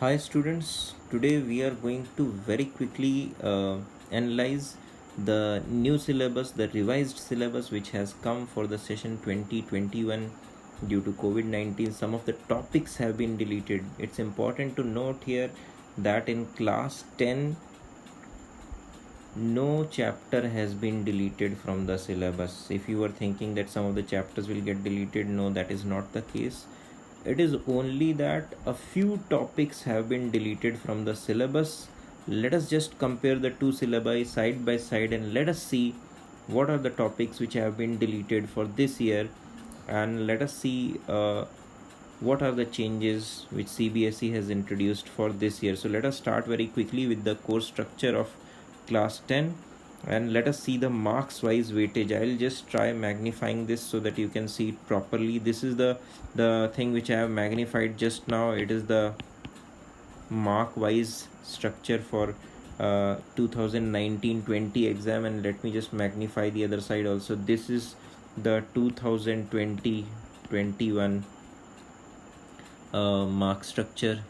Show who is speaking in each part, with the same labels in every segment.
Speaker 1: Hi students, today we are going to very quickly analyze the new syllabus, the revised syllabus which has come for the session 2021 due to COVID-19. Some of the topics have been deleted. It's important to note here that in class 10, no chapter has been deleted from the syllabus. If you were thinking that some of the chapters will get deleted, no, that is not the case. It is only that a few topics have been deleted from the syllabus. Let us just compare the two syllabi side by side and let us see what are the topics which have been deleted for this year, and let us see what are the changes which CBSE has introduced for this year. So let us start very quickly with the course structure of class 10 and let us see the marks wise weightage. I'll just try magnifying this so that you can see it properly. This is the thing which I have magnified just now. It is the mark wise structure for 2019-20 exam, and let me just magnify the other side also. This is the 2020-21 mark structure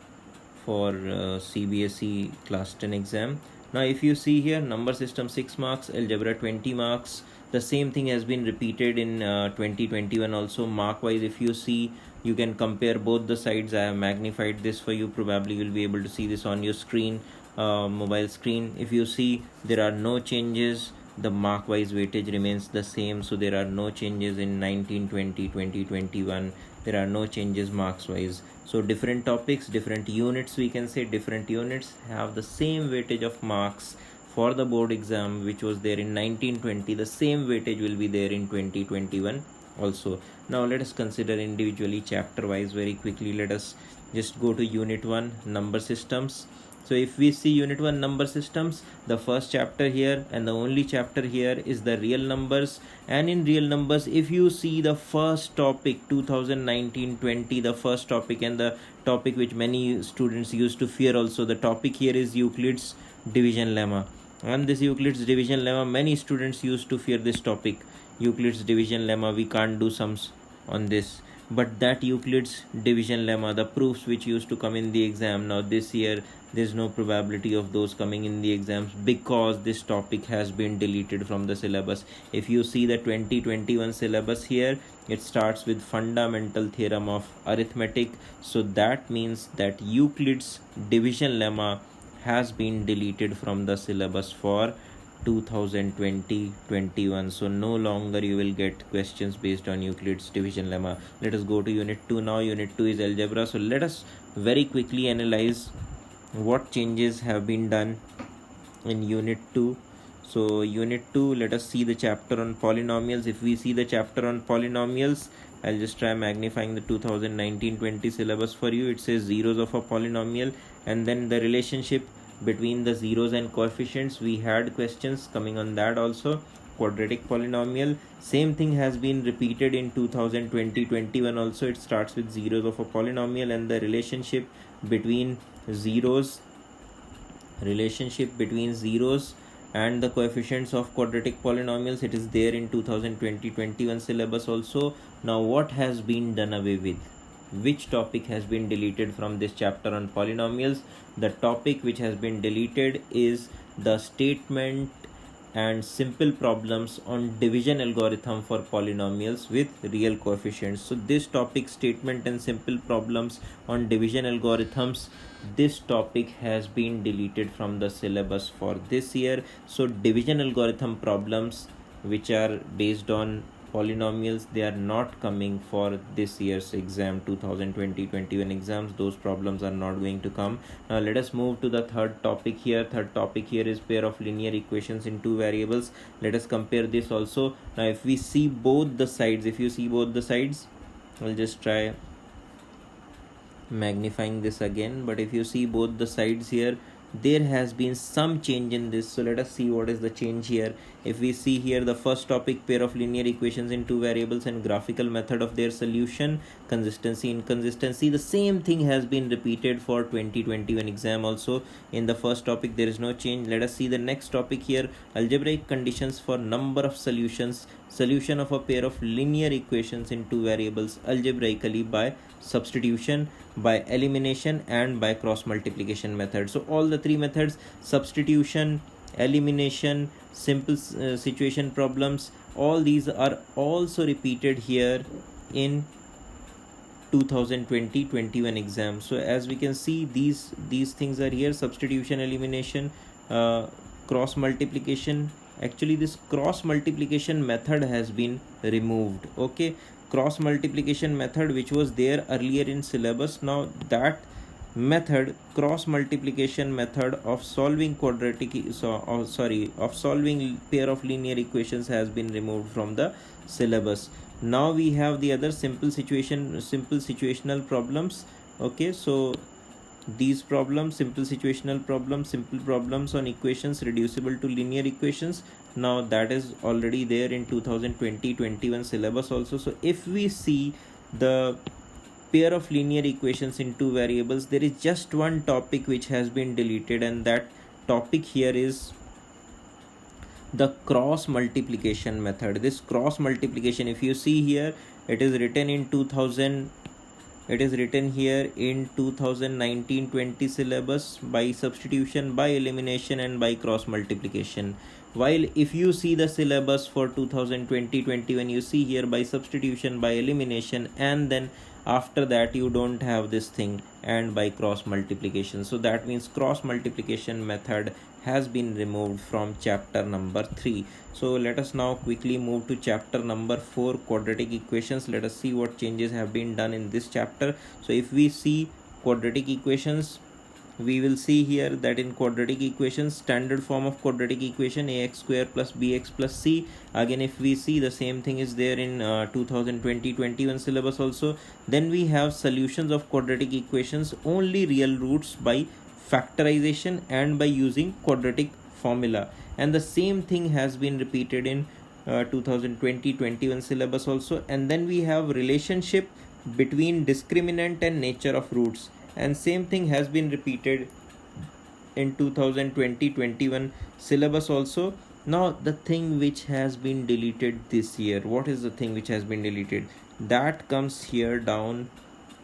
Speaker 1: for CBSE class 10 exam. Now if you see here, number system 6 marks, algebra 20 marks. The same thing has been repeated in 2021 also. Mark wise, if you see, you can compare both the sides. I have magnified this for you. Probably you'll be able to see this on your screen, mobile screen. If you see, there are no changes. The mark wise weightage remains the same, so there are no changes in 1920, 2021. There are no changes marks wise. So different topics, different units, we can say different units have the same weightage of marks for the board exam which was there in 1920. The same weightage will be there in 2021 also. Now let us consider individually chapter wise very quickly. Let us just go to unit 1, number systems. So if we see unit 1, number systems, the first chapter here and the only chapter here is the real numbers. And in real numbers, if you see the first topic 2019-20, the first topic and the topic which many students used to fear also, the topic here is Euclid's division lemma. And this Euclid's division lemma, many students used to fear this topic. Euclid's division lemma, we can't do sums on this. But that Euclid's division lemma, the proofs which used to come in the exam, now this year there's no probability of those coming in the exams because this topic has been deleted from the syllabus. If you see the 2021 syllabus here, it starts with fundamental theorem of arithmetic. So that means that Euclid's division lemma has been deleted from the syllabus for 2020-21. So no longer you will get questions based on Euclid's division lemma. Let us go to unit 2 now. Unit 2 is algebra. So let us very quickly analyze what changes have been done in unit 2. So unit 2, let us see the chapter on polynomials. If we see the chapter on polynomials, I'll just try magnifying the 2019-20 syllabus for you. It says zeros of a polynomial and then the relationship between the zeros and coefficients. We had questions coming on that also. Quadratic polynomial, same thing has been repeated in 2020-21 also. It starts with zeros of a polynomial and the relationship between zeros and the coefficients of quadratic polynomials. It is there in 2020-21 syllabus also. Now what has been done away with? Which topic has been deleted from this chapter on polynomials? The topic which has been deleted is the statement and simple problems on division algorithm for polynomials with real coefficients. So this topic, statement and simple problems on division algorithms, this topic has been deleted from the syllabus for this year. So division algorithm problems which are based on polynomials, they are not coming for this year's exam, 2020-21 exams. Those problems are not going to come. Now let us move to the third topic here. Third topic here is pair of linear equations in two variables. Let us compare this also. Now if we see both the sides, if you see both the sides, I'll just try magnifying this again. But if you see both the sides here, there has been some change in this. So let us see what is the change here. If we see here, the first topic, pair of linear equations in two variables and graphical method of their solution, consistency, inconsistency, the same thing has been repeated for 2021 exam also. In the first topic there is no change. Let us see the next topic here, algebraic conditions for number of solutions, solution of a pair of linear equations in two variables algebraically by substitution, by elimination, and by cross multiplication method. So all the three methods, substitution, elimination, simple situation problems, all these are also repeated here in 2020-21 exam. So as we can see, these things are here: substitution, elimination, cross multiplication. Actually this cross multiplication method has been removed. Okay, cross multiplication method which was there earlier in syllabus, now that method, cross multiplication method of solving of solving pair of linear equations has been removed from the syllabus. Now we have the other simple situational problems. Okay, so these problems, simple situational problems, simple problems on equations reducible to linear equations, now that is already there in 2020-21 syllabus also. So if we see the pair of linear equations in two variables, there is just one topic which has been deleted, and that topic here is the cross multiplication method. This cross multiplication, if you see here, it is written in 2000, it is written here in 2019-20 syllabus, by substitution, by elimination, and by cross multiplication. While if you see the syllabus for 2020-20, when you see here by substitution, by elimination, and then after that you don't have this thing, and by cross multiplication. So that means cross multiplication method has been removed from chapter number 3. So let us now quickly move to chapter number 4, quadratic equations. Let us see what changes have been done in this chapter. So if we see quadratic equations, we will see here that in quadratic equations, standard form of quadratic equation, ax square plus bx plus c. Again if we see, the same thing is there in 2020-21 syllabus also. Then we have solutions of quadratic equations, only real roots by factorization and by using quadratic formula, and the same thing has been repeated in 2020-21 syllabus also. And then we have relationship between discriminant and nature of roots, and same thing has been repeated in 2020-21 syllabus also. Now the thing which has been deleted this year, what is the thing which has been deleted? That comes here down.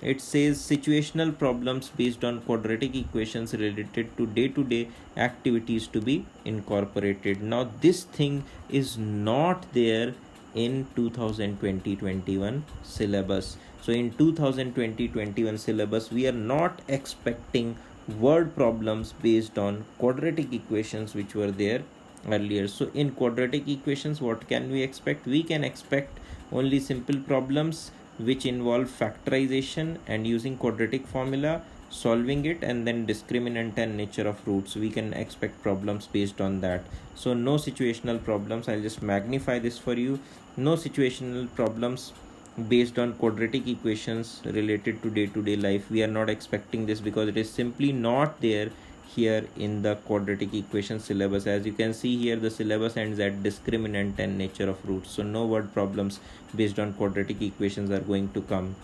Speaker 1: It says situational problems based on quadratic equations related to day-to-day activities to be incorporated. Now this thing is not there in 2020-21 syllabus. So in 2020-21 syllabus, we are not expecting word problems based on quadratic equations which were there earlier. So in quadratic equations, what can we expect? We can expect only simple problems which involve factorization and using quadratic formula, solving it, and then discriminant and nature of roots. We can expect problems based on that. So no situational problems. I'll just magnify this for you. No situational problems based on quadratic equations related to day-to-day life. We are not expecting this because it is simply not there here in the quadratic equation syllabus. As you can see here, the syllabus ends at discriminant and nature of roots. So no word problems based on quadratic equations are going to come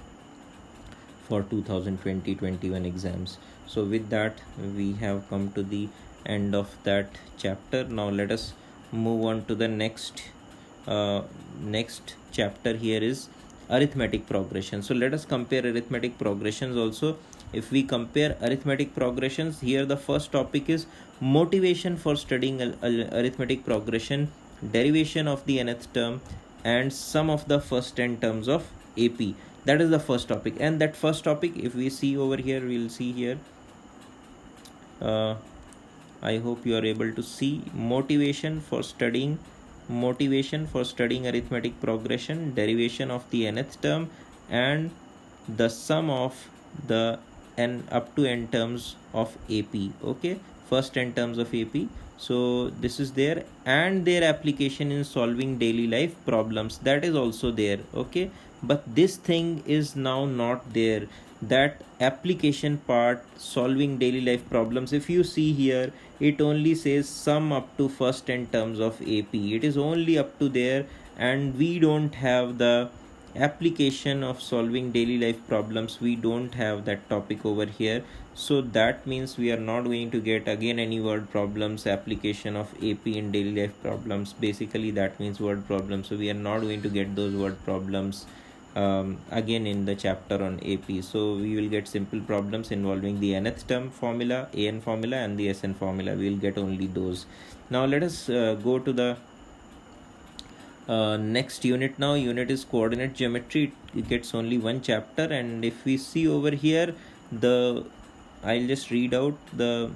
Speaker 1: for 2020-21 exams. So with that, we have come to the end of that chapter. Now let us move on to the next chapter. Here is arithmetic progression. So let us compare arithmetic progressions also. If we compare arithmetic progressions, here the first topic is motivation for studying arithmetic progression, derivation of the nth term, and sum of the first 10 terms of AP. That is the first topic. And that first topic, if we see over here, we'll see here, I hope you are able to see motivation for studying arithmetic progression, derivation of the nth term, and the sum of the n up to n terms of AP. Okay, first 10 terms of AP. So this is there, and their application in solving daily life problems, that is also there. Okay, but this thing is now not there, that application part, solving daily life problems. If you see here, it only says sum up to first 10 terms of AP. It is only up to there, and we don't have the application of solving daily life problems. We don't have that topic over here. So that means we are not going to get again any word problems, application of AP in daily life problems. Basically that means word problems. So we are not going to get those word problems again in the chapter on AP. So we will get simple problems involving the nth term formula, an formula, and the Sn formula. We will get only those. Now let us go to the next unit. Now unit is coordinate geometry. It gets only one chapter, and if we see over here, I'll just read out the.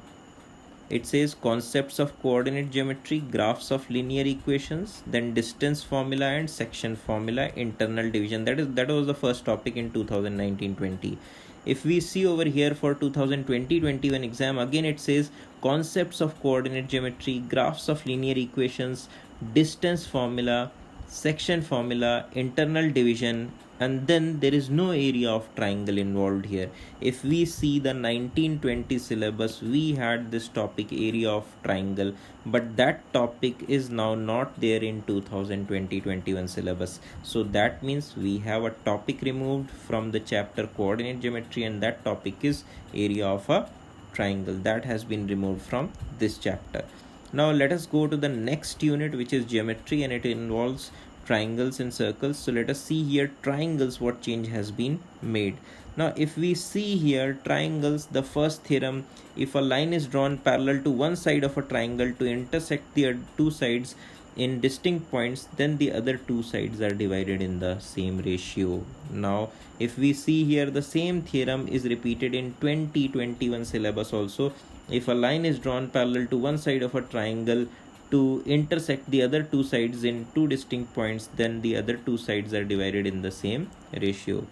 Speaker 1: It says concepts of coordinate geometry, graphs of linear equations, then distance formula and section formula, internal division. That was the first topic in 2019-20. If we see over here for 2020-21 exam, again it says concepts of coordinate geometry, graphs of linear equations, distance formula, section formula, internal division, and then there is no area of triangle involved here. If we see the 1920 syllabus, we had this topic area of triangle, but that topic is now not there in 2020-21 syllabus. So that means we have a topic removed from the chapter coordinate geometry, and that topic is area of a triangle. That has been removed from this chapter. Now let us go to the next unit, which is geometry, and it involves triangles and circles. So let us see here triangles, what change has been made. Now if we see here triangles, the first theorem, if a line is drawn parallel to one side of a triangle to intersect the two sides in distinct points, then the other two sides are divided in the same ratio. Now if we see here, the same theorem is repeated in 2021 syllabus also. If a line is drawn parallel to one side of a triangle to intersect the other two sides in two distinct points, then the other two sides are divided in the same ratio.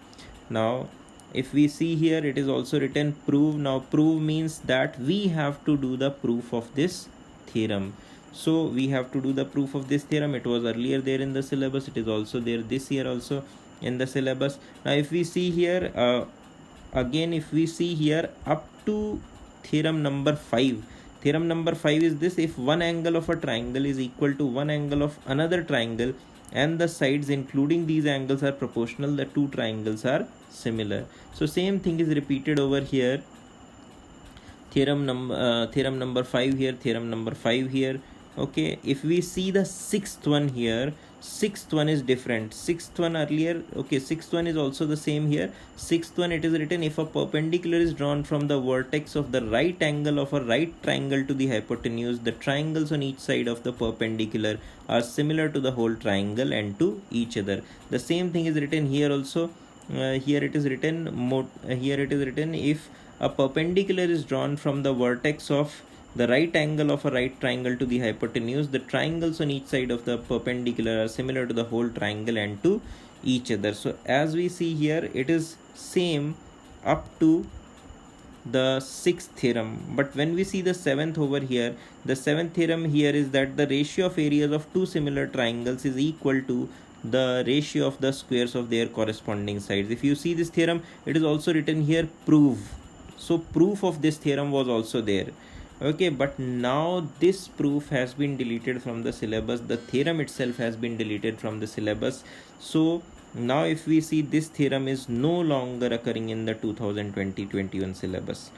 Speaker 1: Now if we see here, it is also written prove. Now prove means that we have to do the proof of this theorem. So we have to do the proof of this theorem. It was earlier there in the syllabus, it is also there this year also in the syllabus. Now if we see here, again if we see here up to theorem number 5. Theorem number 5 is this: if one angle of a triangle is equal to one angle of another triangle and the sides including these angles are proportional, the two triangles are similar. So same thing is repeated over here. Theorem number 5 here, theorem number 5 here. Okay, if we see the sixth one here, sixth one is different. Sixth one earlier, okay, sixth one is also the same here. Sixth one, it is written, if a perpendicular is drawn from the vertex of the right angle of a right triangle to the hypotenuse, the triangles on each side of the perpendicular are similar to the whole triangle and to each other. The same thing is written here also. Here it is written if a perpendicular is drawn from the vertex of the right angle of a right triangle to the hypotenuse, the triangles on each side of the perpendicular are similar to the whole triangle and to each other. So as we see here, it is same up to the sixth theorem. But when we see the seventh over here, the seventh theorem here is that the ratio of areas of two similar triangles is equal to the ratio of the squares of their corresponding sides. If you see this theorem, it is also written here prove. So proof of this theorem was also there. Okay, but now this proof has been deleted from the syllabus. The theorem itself has been deleted from the syllabus. So now if we see, this theorem is no longer occurring in the 2020-21 syllabus.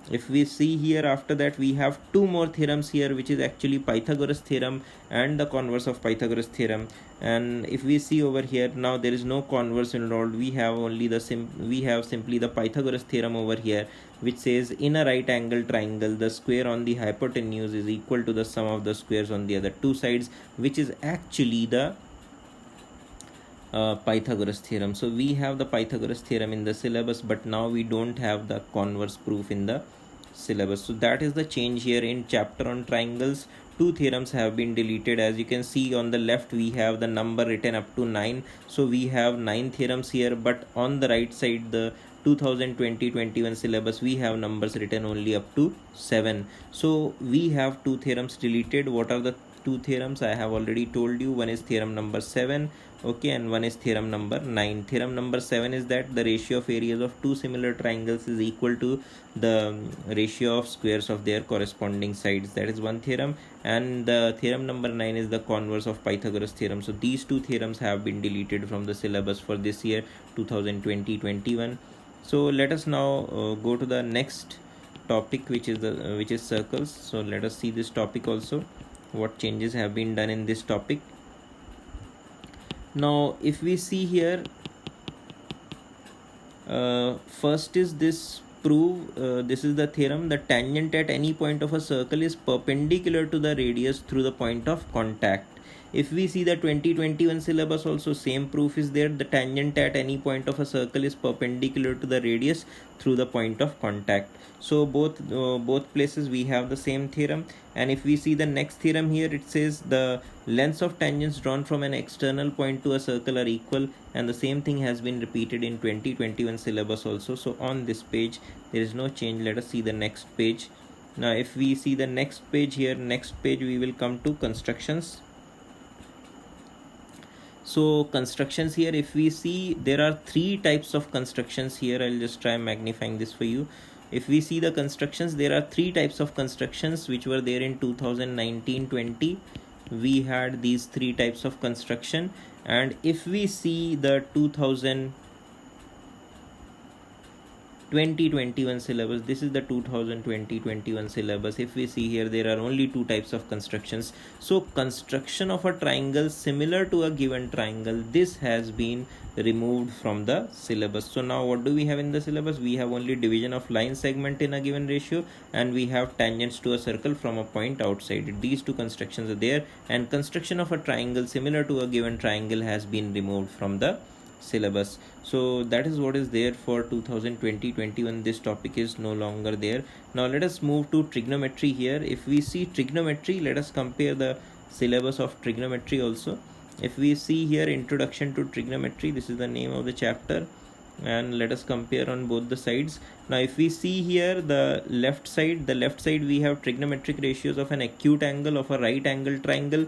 Speaker 1: If we see here, after that we have two more theorems here, which is actually Pythagoras theorem and the converse of Pythagoras theorem. And if we see over here, now there is no converse involved. We have only simply the Pythagoras theorem over here, which says in a right angle triangle, the square on the hypotenuse is equal to the sum of the squares on the other two sides, which is actually the Pythagoras theorem. So we have the Pythagoras theorem in the syllabus, but now we don't have the converse proof in the syllabus. So that is the change here. In chapter on triangles, two theorems have been deleted. As you can see on the left, we have the number written up to 9. So we have 9 theorems here, but on the right side, the 2020-21 syllabus, we have numbers written only up to 7. So we have two theorems deleted. What are the two theorems? I have already told you. One is theorem number 7, okay, and one is theorem number 9. Theorem number 7 is that the ratio of areas of two similar triangles is equal to the ratio of squares of their corresponding sides. That is one theorem. And the theorem number 9 is the converse of Pythagoras theorem. So these two theorems have been deleted from the syllabus for this year 2020-21. So let us now go to the next topic, which is circles. So let us see this topic also, what changes have been done in this topic. Now if we see here, First is this prove, this is the theorem, the tangent at any point of a circle is perpendicular to the radius through the point of contact. If we see the 2021 syllabus also, same proof is there, the tangent at any point of a circle is perpendicular to the radius through the point of contact. So both places we have the same theorem. And if we see the next theorem here, it says the lengths of tangents drawn from an external point to a circle are equal, and the same thing has been repeated in 2021 syllabus also. So on this page there is no change. Let us see the next page. Now if we see the next page here, next page we will come to constructions. So constructions here, if we see, there are three types of constructions here. I'll just try magnifying this for you. If we see the constructions, there are three types of constructions which were there in 2019-20. We had these three types of construction. And if we see the 2021 syllabus, this is the 2020-21 syllabus. If we see here, there are only two types of constructions. So construction of a triangle similar to a given triangle, this has been removed from the syllabus. So now what do we have in the syllabus? We have only division of line segment in a given ratio, and we have tangents to a circle from a point outside. These two constructions are there, and construction of a triangle similar to a given triangle has been removed from the syllabus. So that is what is there for 2020-21. This topic is no longer there. Now let us move to trigonometry here. If we see trigonometry, let us compare the syllabus of trigonometry also. If we see here, introduction to trigonometry, this is the name of the chapter, and let us compare on both the sides. Now if we see here the left side we have trigonometric ratios of an acute angle of a right angle triangle,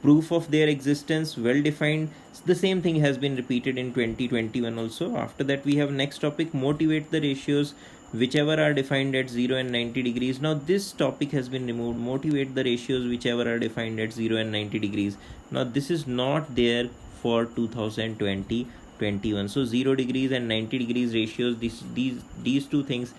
Speaker 1: proof of their existence, well defined. The same thing has been repeated in 2021 also. After that we have next topic, motivate the ratios whichever are defined at 0 and 90 degrees. Now this topic has been removed, motivate the ratios whichever are defined at 0 and 90 degrees. Now this is not there for 2020-21. So 0 degrees and 90 degrees ratios, these two things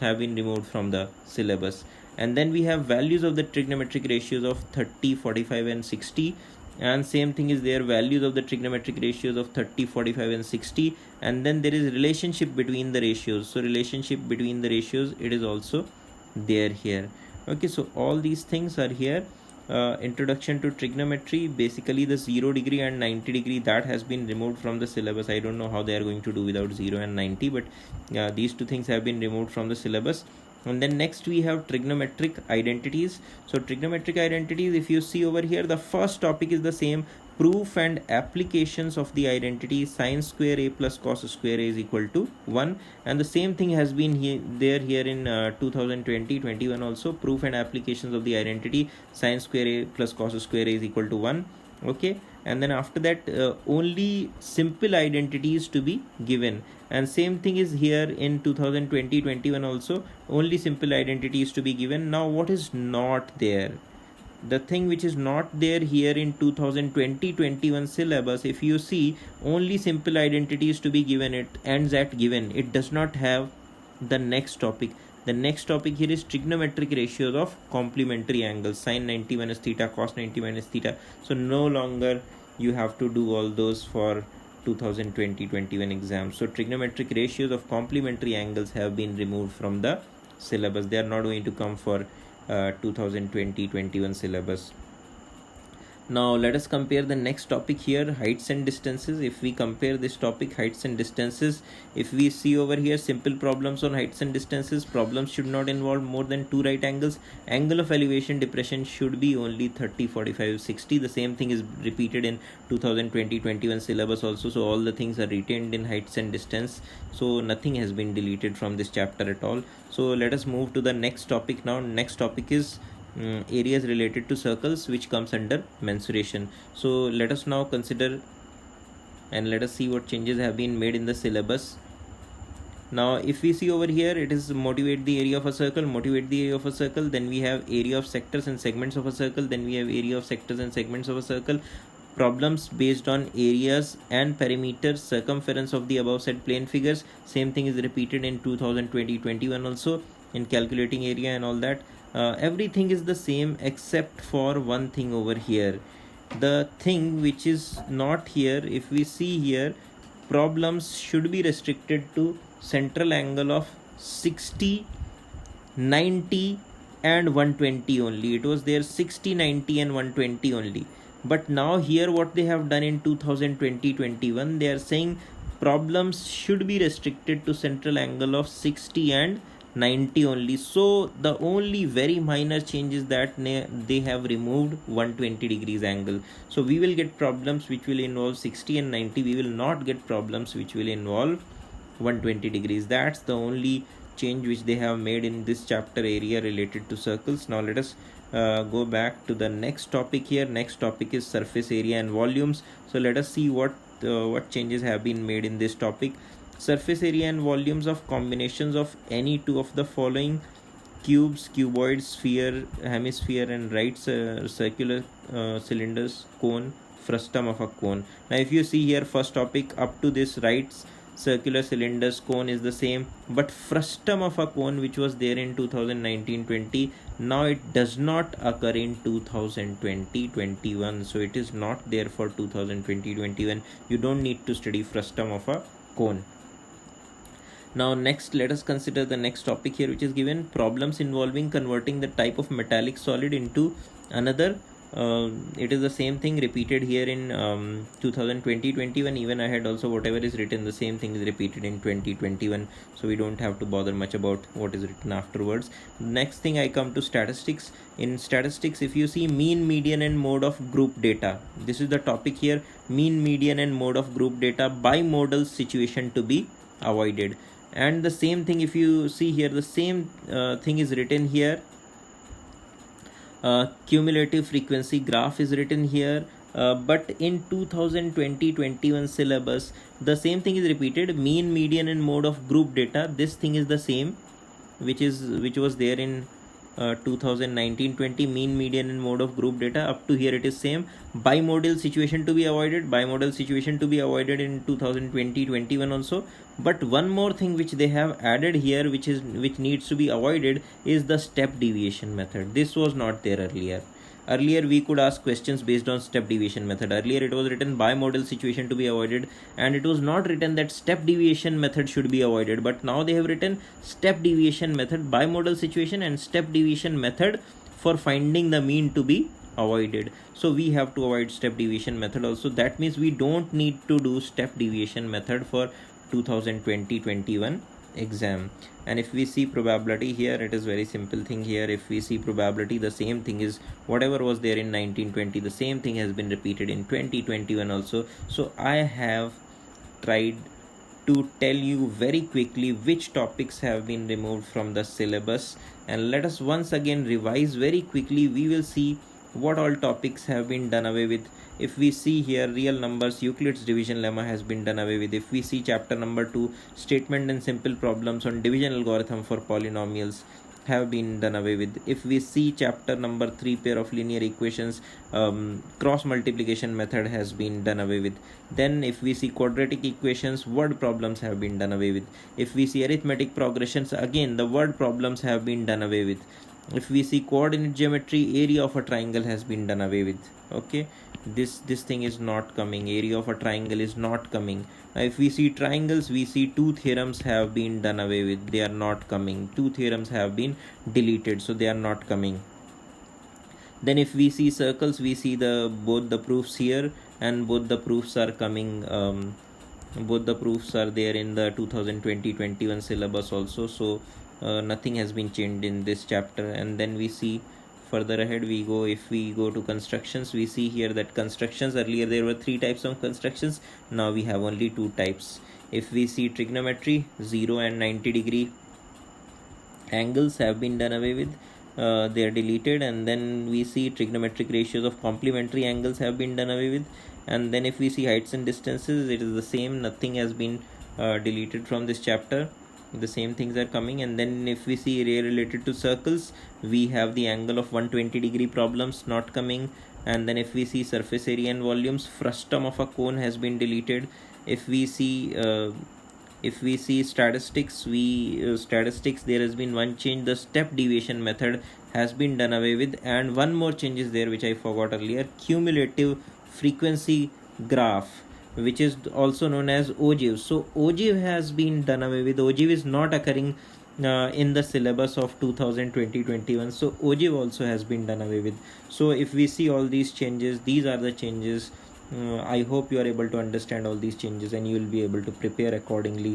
Speaker 1: have been removed from the syllabus. And then we have values of the trigonometric ratios of 30, 45 and 60, and same thing is there, values of the trigonometric ratios of 30, 45 and 60. And then there is relationship between the ratios. So relationship between the ratios, it is also there here. Okay, so all these things are here. Introduction to trigonometry, basically the 0 degree and 90 degree, that has been removed from the syllabus. I don't know how they are going to do without 0 and 90, but these two things have been removed from the syllabus. And then next we have trigonometric identities. So trigonometric identities, if you see over here, the first topic is the same, proof and applications of the identity sin square a plus cos square a is equal to 1. And the same thing has been here in 2020-21 also, proof and applications of the identity sin square a plus cos square a is equal to 1. Okay, and then after that only simple identities to be given, and same thing is here in 2020-21 also, only simple identities to be given. Now what is not there, the thing which is not there here in 2020-21 syllabus, if you see, only simple identities to be given, it ends at given, it does not have the next topic. The next topic here is trigonometric ratios of complementary angles, sin 90 minus theta, cos 90 minus theta. So no longer you have to do all those for 2020-21 exams. So trigonometric ratios of complementary angles have been removed from the syllabus. They are not going to come for 2020-21 syllabus. Now let us compare the next topic here, heights and distances. If we compare this topic, heights and distances, if we see over here, simple problems on heights and distances, problems should not involve more than two right angles, angle of elevation depression should be only 30, 45, 60. The same thing is repeated in 2020-21 syllabus also. So all the things are retained in heights and distance, so nothing has been deleted from this chapter at all. So let us move to the next topic now. Next topic is areas related to circles, which comes under mensuration. So let us now consider and let us see what changes have been made in the syllabus. Now if we see over here, it is motivate the area of a circle, motivate the area of a circle, then we have area of sectors and segments of a circle, then we have area of sectors and segments of a circle, problems based on areas and perimeters, circumference of the above said plane figures. Same thing is repeated in 2020-21 also, in calculating area and all that. Everything is the same except for one thing over here. The thing which is not here, if we see here, problems should be restricted to central angle of 60, 90 and 120 only. It was there 60, 90 and 120 only. But now here what they have done in 2020-21, they are saying problems should be restricted to central angle of 60 and 90 only. So the only very minor change is that they have removed 120 degrees angle. So we will get problems which will involve 60 and 90. We will not get problems which will involve 120 degrees. That's the only change which they have made in this chapter area related to circles. Now let us go back to the next topic here. Next topic is surface area and volumes. So let us see what changes have been made in this topic. Surface area and volumes of combinations of any two of the following: cubes, cuboid, sphere, hemisphere and right circular cylinders, cone, frustum of a cone. Now if you see here, first topic up to this, right circular cylinders, cone is the same, but frustum of a cone which was there in 2019-20, now it does not occur in 2020-21. So it is not there for 2020-21. You don't need to study frustum of a cone. Now next, let us consider the next topic here, which is given: problems involving converting the type of metallic solid into another. It is the same thing repeated here in 2020-21. Even I had also whatever is written, the same thing is repeated in 2021. So we don't have to bother much about what is written afterwards. Next thing, I come to statistics. In statistics, if you see mean, median and mode of group data, this is the topic here: mean, median and mode of group data, bimodal situation to be avoided. And the same thing, if you see here, the same thing is written here. Cumulative frequency graph is written here, but in 2020-21 syllabus the same thing is repeated: mean, median and mode of group data. This thing is the same which was there in 2019-20, mean, median and mode of group data. Up to here it is same. Bimodal situation to be avoided, in 2020-21 also. But one more thing which they have added here, which needs to be avoided, is the step deviation method. This was not there earlier. Earlier we could ask questions based on step deviation method. Earlier it was written bimodal situation to be avoided, and it was not written that step deviation method should be avoided. But now they have written step deviation method, bimodal situation and step deviation method for finding the mean to be avoided. So we have to avoid step deviation method also. That means we don't need to do step deviation method for 2020-21 exam. And if we see probability here, it is very simple thing here. If we see probability, the same thing is whatever was there in 1920, the same thing has been repeated in 2021 also. So I have tried to tell you very quickly which topics have been removed from the syllabus, and let us once again revise very quickly. We will see what all topics have been done away with. If we see here, real numbers, Euclid's division lemma has been done away with. If we see chapter number 2, statement and simple problems on division algorithm for polynomials, have been done away with. If we see chapter number 3, pair of linear equations, cross multiplication method has been done away with. Then if we see quadratic equations, word problems have been done away with. If we see arithmetic progressions, again the word problems have been done away with. If we see coordinate geometry, area of a triangle has been done away with. Okay, this thing is not coming. Area of a triangle is not coming. Now if we see triangles, we see two theorems have been done away with. They are not coming. Two theorems have been deleted, so they are not coming. Then if we see circles, we see both the proofs here, and both the proofs are coming. Both the proofs are there in the 2020-21 syllabus also. So nothing has been changed in this chapter. And then we see further ahead, if we go to constructions, we see here that constructions, earlier there were 3 types of constructions, now we have only 2 types. If we see trigonometry, 0 and 90 degree angles have been done away with, they are deleted. And then we see trigonometric ratios of complementary angles have been done away with. And then if we see heights and distances, it is the same, nothing has been deleted from this chapter. The same things are coming. And then if we see area related to circles, we have the angle of 120 degree problems not coming. And then if we see surface area and volumes, frustum of a cone has been deleted. If we see statistics, there has been one change. The step deviation method has been done away with. And one more change is there which I forgot earlier: cumulative frequency graph. which is also known as ogive. So ogive has been done away with. Ogive is not occurring in the syllabus of 2020-21. So ogive also has been done away with. So if we see all these changes, these are the changes. I hope you are able to understand all these changes and you will be able to prepare accordingly.